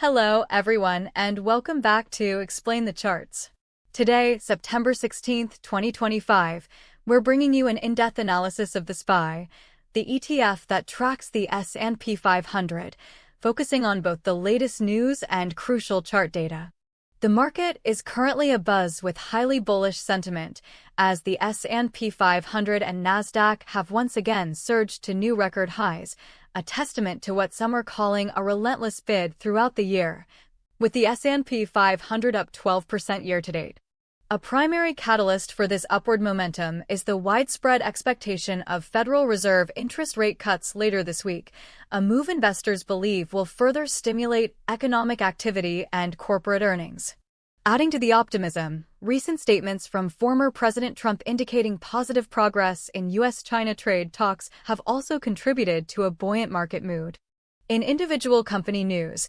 Hello, everyone, and welcome back to Explain the Charts. Today, September 16th, 2025, we're bringing you an in-depth analysis of the SPY, the ETF that tracks the S&P 500, focusing on both the latest news and crucial chart data. The market is currently abuzz with highly bullish sentiment, as the S&P 500 and Nasdaq have once again surged to new record highs, a testament to what some are calling a relentless bid throughout the year, with the S&P 500 up 12% year-to-date. A primary catalyst for this upward momentum is the widespread expectation of Federal Reserve interest rate cuts later this week, a move investors believe will further stimulate economic activity and corporate earnings. Adding to the optimism, recent statements from former President Trump indicating positive progress in U.S.-China trade talks have also contributed to a buoyant market mood. In individual company news,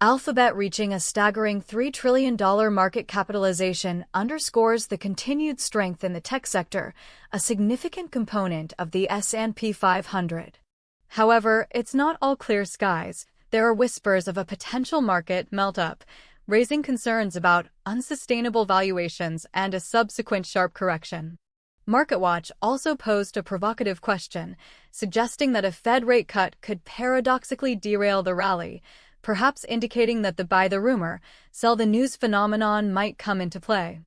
Alphabet reaching a staggering $3 trillion market capitalization underscores the continued strength in the tech sector, a significant component of the S&P 500. However, it's not all clear skies. There are whispers of a potential market melt-up, raising concerns about unsustainable valuations and a subsequent sharp correction. MarketWatch also posed a provocative question, suggesting that a Fed rate cut could paradoxically derail the rally, perhaps indicating that the buy the rumor, sell the news phenomenon might come into play.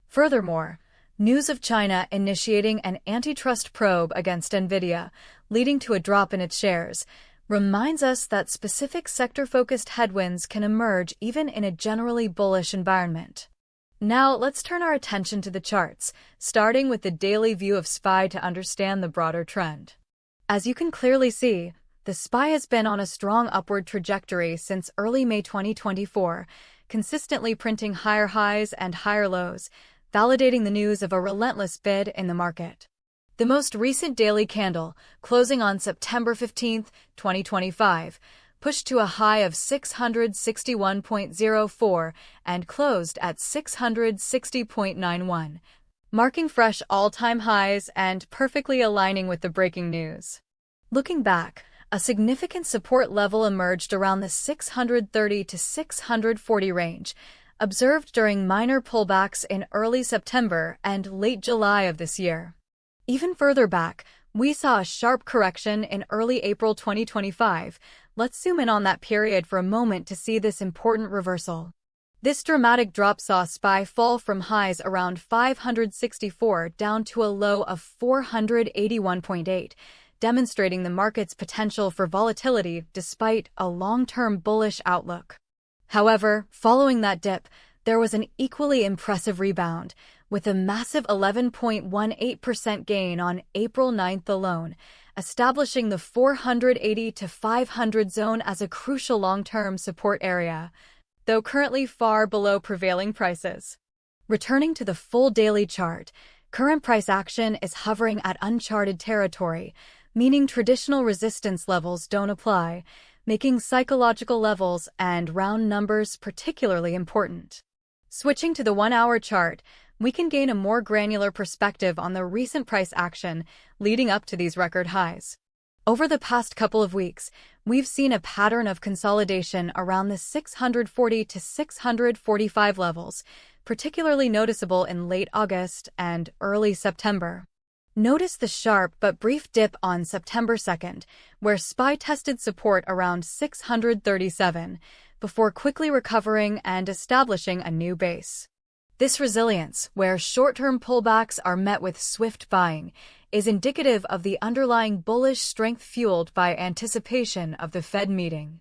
Furthermore, news of China initiating an antitrust probe against Nvidia, leading to a drop in its shares, reminds us that specific sector-focused headwinds can emerge even in a generally bullish environment. Now, let's turn our attention to the charts, starting with the daily view of SPY to understand the broader trend. As you can clearly see, the SPY has been on a strong upward trajectory since early May 2024, consistently printing higher highs and higher lows, validating the news of a relentless bid in the market. The most recent daily candle, closing on September 15, 2025, pushed to a high of 661.04 and closed at 660.91, marking fresh all-time highs and perfectly aligning with the breaking news. Looking back, a significant support level emerged around the 630 to 640 range, observed during minor pullbacks in early September and late July of this year. Even further back, we saw a sharp correction in early April 2025. Let's zoom in on that period for a moment to see this important reversal. This dramatic drop saw SPY fall from highs around 564 down to a low of 481.8, demonstrating the market's potential for volatility despite a long-term bullish outlook. However, following that dip, there was an equally impressive rebound, with a massive 11.18% gain on April 9th alone, establishing the 480 to 500 zone as a crucial long-term support area, though currently far below prevailing prices. Returning to the full daily chart, current price action is hovering at uncharted territory, meaning traditional resistance levels don't apply, making psychological levels and round numbers particularly important. Switching to the 1-hour chart, we can gain a more granular perspective on the recent price action leading up to these record highs. Over the past couple of weeks, we've seen a pattern of consolidation around the 640 to 645 levels, particularly noticeable in late August and early September. Notice the sharp but brief dip on September 2nd, where SPY tested support around 637, before quickly recovering and establishing a new base. This resilience, where short-term pullbacks are met with swift buying, is indicative of the underlying bullish strength fueled by anticipation of the Fed meeting.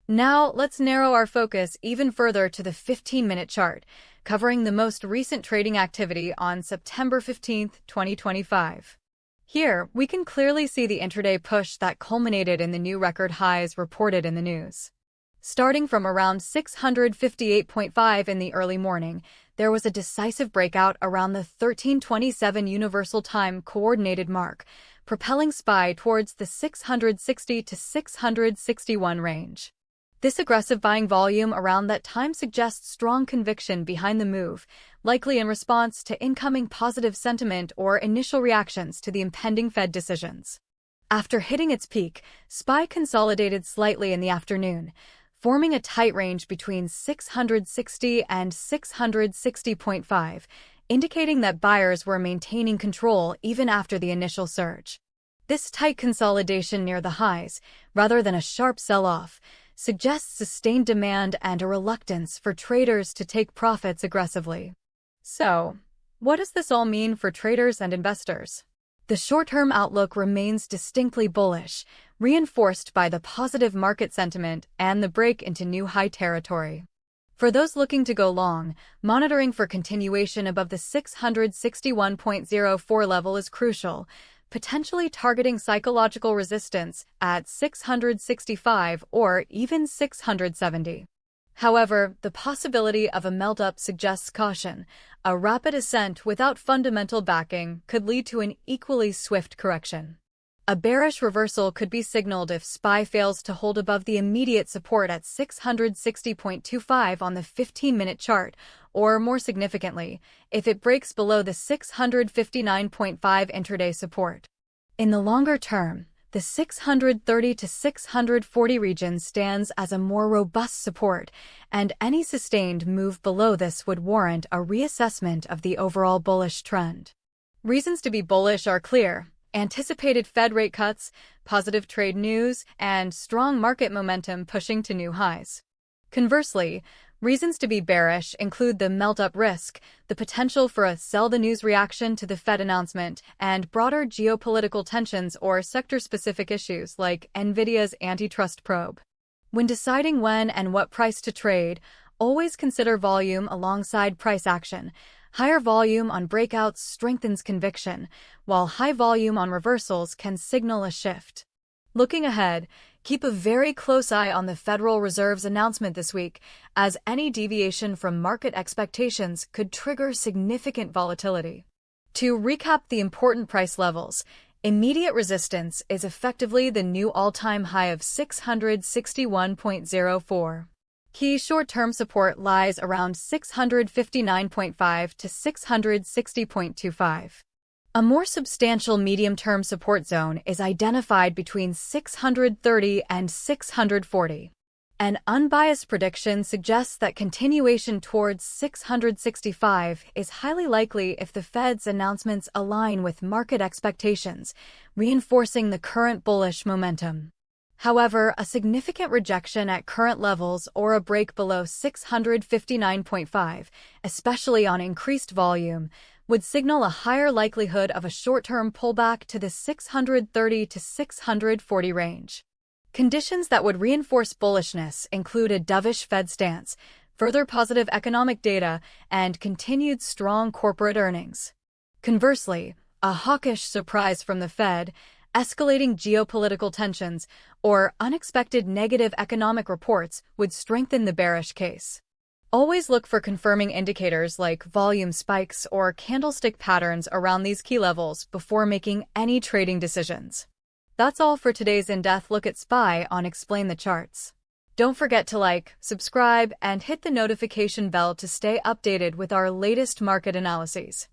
Now, let's narrow our focus even further to the 15-minute chart, covering the most recent trading activity on September 15, 2025. Here, we can clearly see the intraday push that culminated in the new record highs reported in the news. Starting from around 658.5 in the early morning, there was a decisive breakout around the 1327 Universal Time Coordinated mark, propelling SPY towards the 660 to 661 range. This aggressive buying volume around that time suggests strong conviction behind the move, likely in response to incoming positive sentiment or initial reactions to the impending Fed decisions. After hitting its peak, SPY consolidated slightly in the afternoon, forming a tight range between 660 and 660.5, indicating that buyers were maintaining control even after the initial surge. This tight consolidation near the highs, rather than a sharp sell-off, suggests sustained demand and a reluctance for traders to take profits aggressively. So, what does this all mean for traders and investors? The short-term outlook remains distinctly bullish, reinforced by the positive market sentiment and the break into new high territory. For those looking to go long, monitoring for continuation above the 661.04 level is crucial, potentially targeting psychological resistance at 665 or even 670. However, the possibility of a melt-up suggests caution. A rapid ascent without fundamental backing could lead to an equally swift correction. A bearish reversal could be signaled if SPY fails to hold above the immediate support at 660.25 on the 15-minute chart, or more significantly, if it breaks below the 659.5 intraday support. In the longer term, the 630 to 640 region stands as a more robust support, and any sustained move below this would warrant a reassessment of the overall bullish trend. Reasons to be bullish are clear: anticipated Fed rate cuts, positive trade news, and strong market momentum pushing to new highs. Conversely, reasons to be bearish include the melt-up risk, the potential for a sell-the-news reaction to the Fed announcement, and broader geopolitical tensions or sector-specific issues like Nvidia's antitrust probe. When deciding when and what price to trade, always consider volume alongside price action. Higher volume on breakouts strengthens conviction, while high volume on reversals can signal a shift. Looking ahead, keep a very close eye on the Federal Reserve's announcement this week, as any deviation from market expectations could trigger significant volatility. To recap the important price levels, immediate resistance is effectively the new all-time high of 661.04. Key short-term support lies around 659.5 to 660.25. A more substantial medium-term support zone is identified between 630 and 640. An unbiased prediction suggests that continuation towards 665 is highly likely if the Fed's announcements align with market expectations, reinforcing the current bullish momentum. However, a significant rejection at current levels or a break below 659.5, especially on increased volume, would signal a higher likelihood of a short-term pullback to the 630 to 640 range. Conditions that would reinforce bullishness include a dovish Fed stance, further positive economic data, and continued strong corporate earnings. Conversely, a hawkish surprise from the Fed, escalating geopolitical tensions, or unexpected negative economic reports would strengthen the bearish case. Always look for confirming indicators like volume spikes or candlestick patterns around these key levels before making any trading decisions. That's all for today's in-depth look at SPY on Explain the Charts. Don't forget to like, subscribe, and hit the notification bell to stay updated with our latest market analyses.